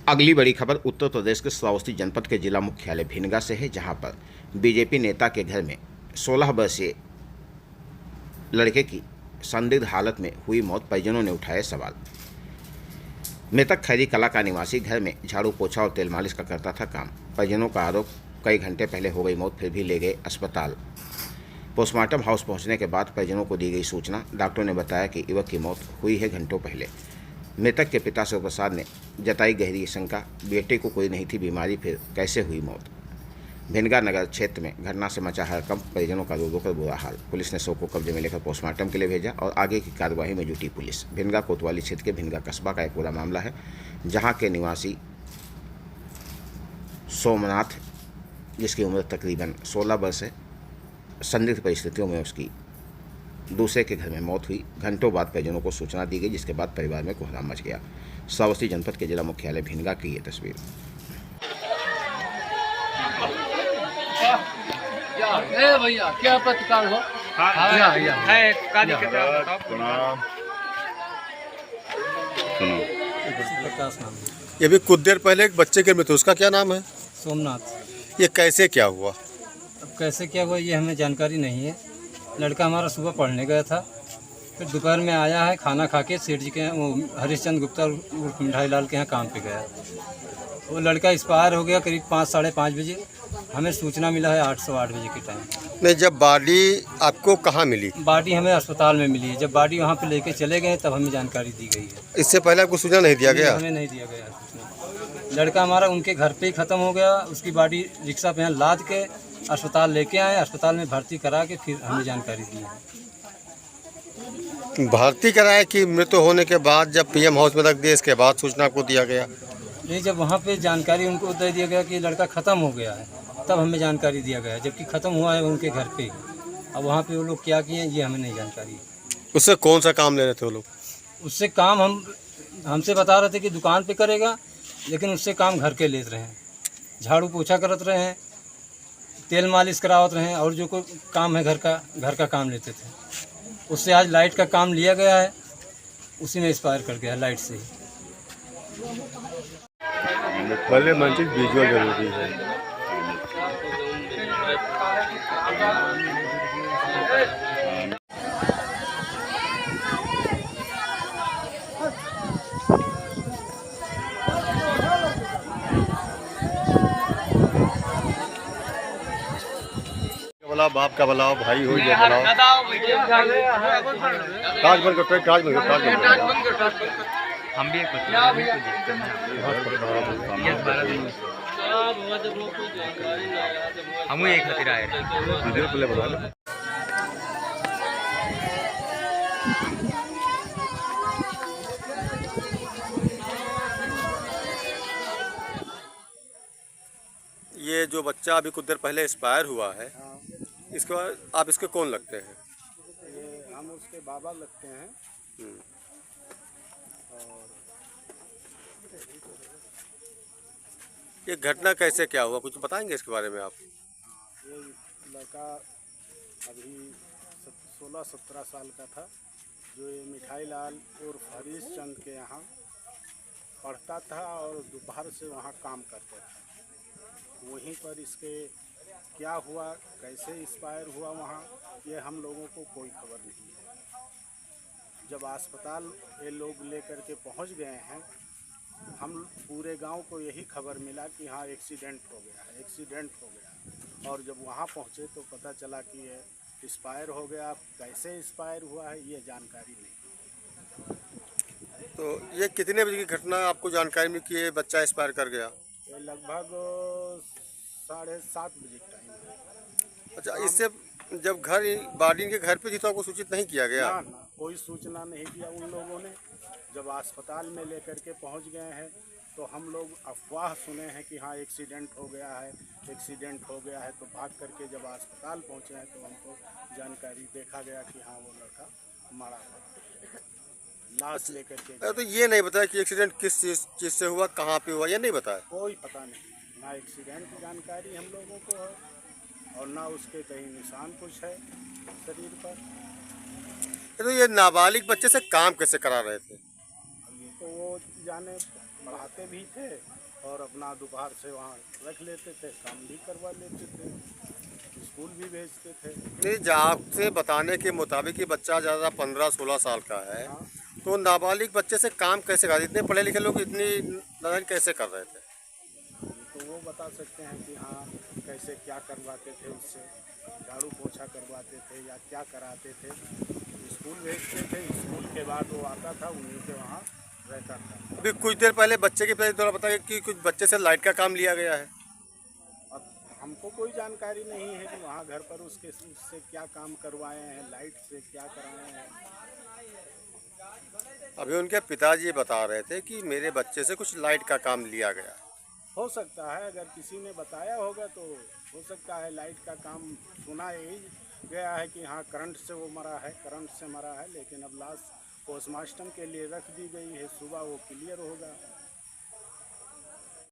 अगली बड़ी खबर उत्तर प्रदेश के श्रावस्ती जनपद के जिला मुख्यालय भिनगा से है, जहां पर बीजेपी नेता के घर में 16 वर्षीय लड़के की संदिग्ध हालत में हुई मौत। परिजनों ने उठाए सवाल। मृतक खैरी कला का निवासी घर में झाड़ू पोछा और तेल मालिश का करता था काम। परिजनों का आरोप, कई घंटे पहले हो गई मौत, फिर भी ले गए अस्पताल। पोस्टमार्टम हाउस पहुंचने के बाद परिजनों को दी गई सूचना। डॉक्टरों ने बताया कि युवक की मौत हुई है घंटों पहले। मृतक के पिता शिव प्रसाद ने जताई गहरी शंका, बेटे को कोई नहीं थी बीमारी, फिर कैसे हुई मौत। भिनगा नगर क्षेत्र में घटना से मचा हड़कंप। परिजनों का रो रो कर बुरा हाल। पुलिस ने शव को कब्जे में लेकर पोस्टमार्टम के लिए भेजा और आगे की कार्रवाई में जुटी पुलिस। भिनगा कोतवाली क्षेत्र के भिनगा कस्बा का एक पूरा मामला है, जहां के निवासी सोमनाथ, जिसकी उम्र तकरीबन 16 वर्ष है, संदिग्ध परिस्थितियों में उसकी दूसरे के घर में मौत हुई। घंटों बाद परिजनों को सूचना दी गई, जिसके बाद परिवार में कोहराम मच गया। श्रावस्ती जनपद के जिला मुख्यालय भिनगा की ये तस्वीर। भैया क्या प्रतिकार हो? है का दिक्कत है बताओ। ये भी कुछ देर पहले एक बच्चे की मृत्यु, उसका क्या नाम है? सोमनाथ। ये कैसे क्या हुआ? अब कैसे क्या हुआ ये हमें जानकारी नहीं है। लड़का हमारा सुबह पढ़ने गया था, फिर दोपहर में आया है, खाना खा के सेठ जी के वो हरिश्चंद्र गुप्ता उर्फ मिठाई लाल के यहाँ काम पे गया। वो लड़का एक्सपायर हो गया करीब 5 साढ़े 5 बजे। हमें सूचना मिला है 808 बजे के टाइम। नहीं, जब बॉडी आपको कहाँ मिली? बॉडी हमें अस्पताल में मिली है। जब बॉडी वहाँ पे लेके चले गए तब हमें जानकारी दी गई है। इससे पहले आपको सूचना नहीं दिया गया? हमें नहीं दिया गया सूचना। लड़का हमारा उनके घर पे ही ख़त्म हो गया। उसकी बॉडी रिक्शा पे यहाँ लाद के अस्पताल लेके आए, अस्पताल में भर्ती करा के फिर हमें जानकारी दी है। भर्ती कराए कि मृत्यु होने के बाद जब पीएम हाउस में रख दिया, इसके बाद सूचना आपको दिया गया? नहीं, जब वहाँ पे जानकारी उनको दे दिया गया कि लड़का ख़त्म हो गया है, तब हमें जानकारी दिया गया, जबकि ख़त्म हुआ है उनके घर पे। अब वहाँ पे वो लोग क्या किए ये हमें नहीं जानकारी। उससे कौन सा काम ले रहे थे वो लोग? उससे काम हमसे बता रहे थे कि दुकान पे करेगा, लेकिन उससे काम घर के लेते रहे हैं। झाड़ू पोछा करते रहे हैं, तेल मालिश करावत रहे हैं, और जो कोई काम है घर का काम लेते थे। उससे आज लाइट का काम लिया गया है, उसी में एक्सपायर कर गया लाइट से ही। पहले मंचित विजुअल जरूरी है। भला बाप का भला, भाई हो या भला। काज बंद करो, काज बंद करो। हम भी हम एक खातिर आए हैं। ये जो बच्चा अभी कुछ देर पहले एक्सपायर हुआ है, इसके बाद आप इसके कौन लगते हैं? ये हम उसके बाबा लगते हैं। ये घटना कैसे क्या हुआ, कुछ बताएंगे इसके बारे में आप? ये लड़का अभी 16-17 साल का था, जो ये मिठाई लाल उर्फ हरीश चंद के यहाँ पढ़ता था और दोपहर से वहाँ काम करता था। वहीं पर इसके क्या हुआ, कैसे एक्सपायर हुआ वहाँ, ये हम लोगों को कोई खबर नहीं है। जब अस्पताल ये लोग लेकर के पहुँच गए हैं, हम पूरे गांव को यही खबर मिला कि हाँ एक्सीडेंट हो गया। और जब वहाँ पहुँचे तो पता चला कि ये एक्सपायर हो गया। कैसे एक्सपायर हुआ है ये जानकारी नहीं। तो ये कितने बजे की घटना आपको जानकारी मिली कि ये बच्चा एक्सपायर कर गया? ये लगभग 7:30 बजे टाइम है। अच्छा, इससे जब बॉडी के घर पे थी तो आपको सूचित नहीं किया गया? ना, कोई सूचना नहीं दिया उन लोगों ने। जब अस्पताल में लेकर के पहुंच गए हैं तो हम लोग अफवाह सुने हैं कि हाँ एक्सीडेंट हो गया है। तो भाग करके जब अस्पताल पहुंचे हैं तो हमको जानकारी देखा गया कि हाँ वो लड़का मरा हुआ, लाश लेकर के। तो ये नहीं बताया कि एक्सीडेंट किस चीज़ से हुआ, कहाँ पे हुआ, ये नहीं बताया? कोई पता नहीं, ना एक्सीडेंट की जानकारी हम लोगों को है और ना उसके कहीं निशान कुछ है शरीर पर। तो ये नाबालिग बच्चे से काम कैसे करा रहे थे? तो वो जाने पढ़ाते भी थे और अपना दोपहर से वहाँ रख लेते थे, काम भी करवा लेते थे, स्कूल भी भेजते थे। नहीं, आपसे बताने के मुताबिक ये बच्चा ज़्यादा 15-16 साल का है, हाँ। तो नाबालिग बच्चे से काम कैसे कर, इतने पढ़े लिखे लोग इतनी नादानी कैसे कर रहे थे? तो वो बता सकते हैं कि हाँ कैसे क्या करवाते थे उससे, झाड़ू पोछा करवाते थे या क्या कराते थे। स्कूल भेजते थे, स्कूल के बाद वो आता था, उन्हीं के वहाँ रहता था। अभी कुछ देर पहले बच्चे के पिता द्वारा बताया कि कुछ बच्चे से लाइट का काम लिया गया है। अब हमको कोई जानकारी नहीं है कि वहाँ घर पर उससे क्या काम करवाए हैं, लाइट से क्या कराए हैं। अभी उनके पिताजी बता रहे थे कि मेरे बच्चे से कुछ लाइट का काम लिया गया। हो सकता है, अगर किसी ने बताया होगा तो हो सकता है लाइट का काम सुना यही गया है कि हाँ करंट से वो मरा है, करंट से मरा है, लेकिन अब लाश पोस्टमार्टम के लिए रख दी गई है, सुबह वो क्लियर होगा।